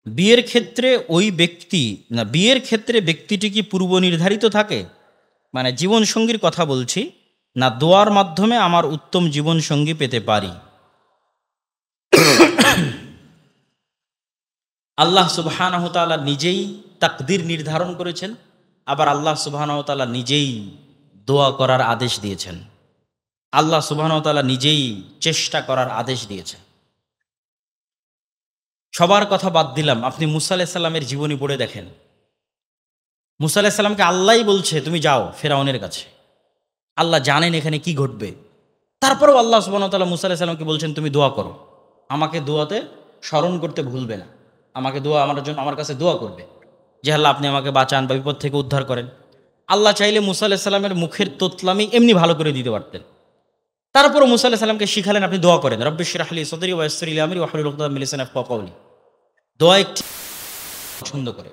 বিয়ের ক্ষেত্রে বিয়ের ক্ষেত্রে ব্যক্তিটি কি পূর্ব নির্ধারিত থাকে, মানে জীবনসঙ্গীর কথা বলছি, না দোয়ার মাধ্যমে আমার উত্তম জীবনসঙ্গী পেতে পারি? আল্লাহ সুবহানাহু ওয়া তাআলা নিজেই তাকদীর নির্ধারণ করেছেন, আবার আল্লাহ সুবহানাহু ওয়া তাআলা নিজেই দোয়া করার আদেশ দিয়েছেন। আল্লাহ সুবহানাহু ওয়া তাআলা নিজেই চেষ্টা করার আদেশ দিয়েছেন। সবার কথা বাদ দিলাম, আপনি মুসা আলাইহিস সালামের জীবনী পড়ে দেখেন। মুসা আলাইহিস সালামকে আল্লাহই বলছে তুমি যাও ফিরআউনের কাছে। আল্লাহ জানেন এখানে কি ঘটবে, তারপরেও আল্লাহ সুবহানাহু ওয়া তাআলা মুসা আলাইহিস সালামকে বলছেন তুমি দোয়া করো, আমাকে দোয়াতে স্মরণ করতে ভুলবে না, আমাকে আমার কাছে দোয়া করবে যে আল্লাহ আপনি আমাকে বাঁচান বা বিপদ থেকে উদ্ধার করেন। আল্লাহ চাইলে মুসা আলাইহিস সালামের মুখের তোতলামি এমনি ভালো করে দিতে পারতেন, তারপরও মুসা আলাইহিস সালামকে শিখালেন আপনি দোয়া করেন, রব্বি ইশরাহ লি সাদরি ওয়া ইয়াসসির লি আমরি ওয়াহলুল উকদাতাম মিন লিসানি ইয়াফকাহু কাওলি। দোয়া একটি পছন্দ করে।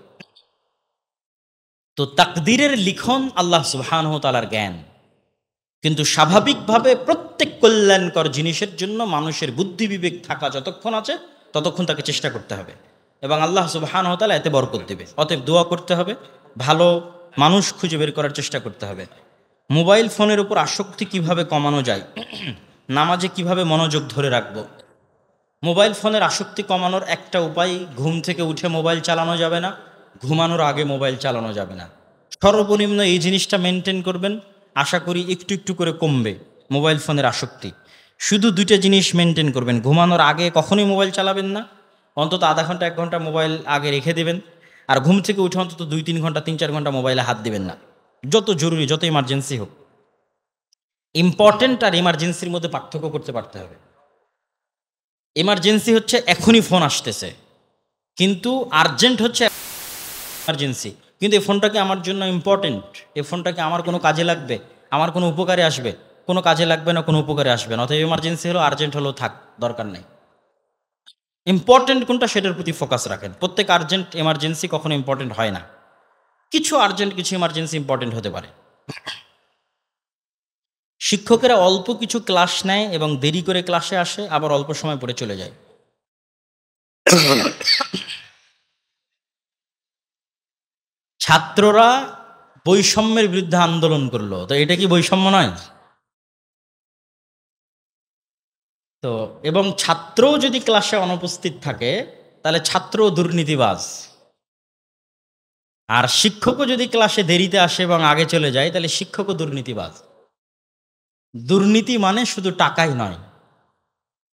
তো তাকদীরের লিখন আল্লাহ সুবহানাহু ওয়া তাআলার জ্ঞান, কিন্তু স্বাভাবিকভাবে প্রত্যেক কল্যাণকর জিনিসের জন্য মানুষের বুদ্ধি বিবেক থাকা যতক্ষণ আছে ততক্ষণ তাকে চেষ্টা করতে হবে, এবং আল্লাহ সুবহানাহু ওয়া তাআলা এতে বরকত দেবে। অতএব দোয়া করতে হবে, ভালো মানুষ খুঁজে বের করার চেষ্টা করতে হবে। মোবাইল ফোনের উপর আসক্তি কিভাবে কমানো যায়, নামাজে কিভাবে মনোযোগ ধরে রাখবো? মোবাইল ফোনের আসক্তি কমানোর একটা উপায়, ঘুম থেকে উঠে মোবাইল চালানো যাবে না, ঘুমানোর আগে মোবাইল চালানো যাবে না। সর্বনিম্ন এই জিনিসটা মেনটেন করবেন, আশা করি একটু একটু করে কমবে মোবাইল ফোনের আসক্তি। শুধু দুইটা জিনিস মেনটেন করবেন, ঘুমানোর আগে কখনোই মোবাইল চালাবেন না, অন্তত আধা ঘন্টা 1 ঘন্টা মোবাইল আগে রেখে দেবেন, আর ঘুম থেকে উঠে অন্তত 2-3 ঘন্টা 3-4 ঘন্টা মোবাইলে হাত দিবেন না, যত জরুরি যত ইমার্জেন্সি হোক। ইম্পর্টেন্ট আর ইমার্জেন্সির মধ্যে পার্থক্য করতে পারতে হবে। এমার্জেন্সি হচ্ছে এখনই ফোন আসতেছে, কিন্তু আর্জেন্ট হচ্ছে এমার্জেন্সি, কিন্তু এই ফোনটাকে আমার জন্য ইম্পর্টেন্ট, এই ফোনটাকে আমার কোনো কাজে লাগবে, আমার কোনো উপকারে আসবে, কোনো কাজে লাগবে না, কোনো উপকারে আসবে না। অতএব এমার্জেন্সি হলো, আর্জেন্ট হলো থাক, দরকার নেই। ইম্পর্টেন্ট কোনটা সেটার প্রতি ফোকাস রাখেন। প্রত্যেক আর্জেন্ট এমার্জেন্সি কখনো ইম্পর্টেন্ট হয় না, কিছু আর্জেন্ট কিছু এমার্জেন্সি ইম্পর্টেন্ট হতে পারে। শিক্ষকেরা অল্প কিছু ক্লাস নেয় এবং দেরি করে ক্লাসে আসে, আবার অল্প সময় পরে চলে যায়। ছাত্ররা বৈষম্যের বিরুদ্ধে আন্দোলন করলো, তো এটা কি বৈষম্য নয়? তো এবং ছাত্রও যদি ক্লাসে অনুপস্থিত থাকে তাহলে ছাত্রও দুর্নীতিবাজ, আর শিক্ষকও যদি ক্লাসে দেরিতে আসে এবং আগে চলে যায় তাহলে শিক্ষকও দুর্নীতিবাজ। দুর্নীতি মানে শুধু টাকাই নয়,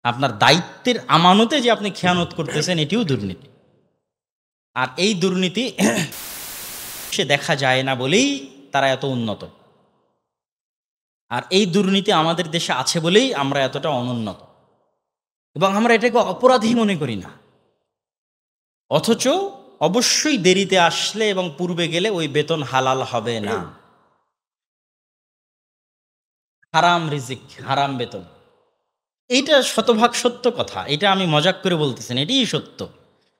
আপনার দায়িত্বের আমানতে যে আপনি খেয়ানত করতেছেন এটিও দুর্নীতি। আর এই দুর্নীতি সে দেখা যায় না বলেই তারা এত উন্নত, আর এই দুর্নীতি আমাদের দেশে আছে বলেই আমরা এতটা অনুন্নত, এবং আমরা এটাকে অপরাধী মনে করি না। অথচ অবশ্যই দেরিতে আসলে এবং পূর্বে গেলে ওই বেতন হালাল হবে না, হারাম রিজিক, হারাম বেতন। এইটা শতভাগ সত্য কথা, এটা আমি মজাক করে বলতেছি না, এটাই সত্য।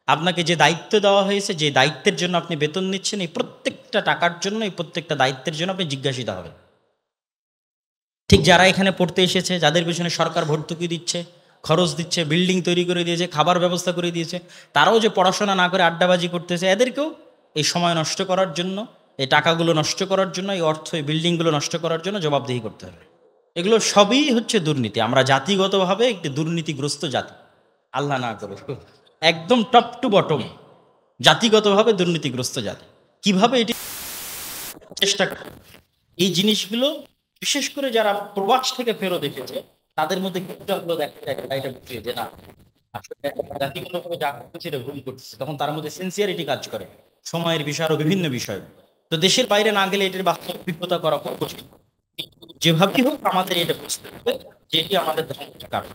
আপনাকে যে দায়িত্ব দেওয়া হয়েছে, যে দায়িত্বের জন্য আপনি বেতন নিচ্ছেন, এই প্রত্যেকটা টাকার জন্য, এই প্রত্যেকটা দায়িত্বের জন্য আপনি জিজ্ঞাসিত হবেন। ঠিক যারা এখানে পড়তে এসেছে, যাদের পেছনে সরকার ভর্তুকি দিচ্ছে, খরচ দিচ্ছে, বিল্ডিং তৈরি করে দিয়েছে, খাবার ব্যবস্থা করে দিয়েছে, তারাও যে পড়াশোনা না করে আড্ডাবাজি করতেছে, এদেরকেও এই সময় নষ্ট করার জন্য, এই টাকাগুলো নষ্ট করার জন্য, এই অর্থ, এই বিল্ডিংগুলো নষ্ট করার জন্য জবাবদিহি করতে হবে। এগুলো সবই হচ্ছে দুর্নীতি। আমরা জাতিগতভাবে একটি দুর্নীতিগ্রস্ত জাতি, আল্লাহ না করুক, একদম টপ টু বটম জাতিগতভাবে দুর্নীতিগ্রস্ত জাতি। কিভাবে এটি চেষ্টা করে এই জিনিসগুলো, বিশেষ করে যারা প্রবাস থেকে ফেরত এসেছে তাদের মধ্যে কিছুটা হলো এটা বুঝিয়ে যে না, আসলে জাতিগতভাবে যা করতেছে এটা ভুল করতেছে, তখন তার মধ্যে সিনসিয়ারিটি কাজ করে, সময়ের বিষয় আরো বিভিন্ন বিষয়। তো দেশের বাইরে না গেলে এটার বাস্তব অভিজ্ঞতা করা খুব কঠিন। যেভাবেই হোক আমাদের এটা বুঝতে হবে যে এটি আমাদের ধ্বংসের কারণ।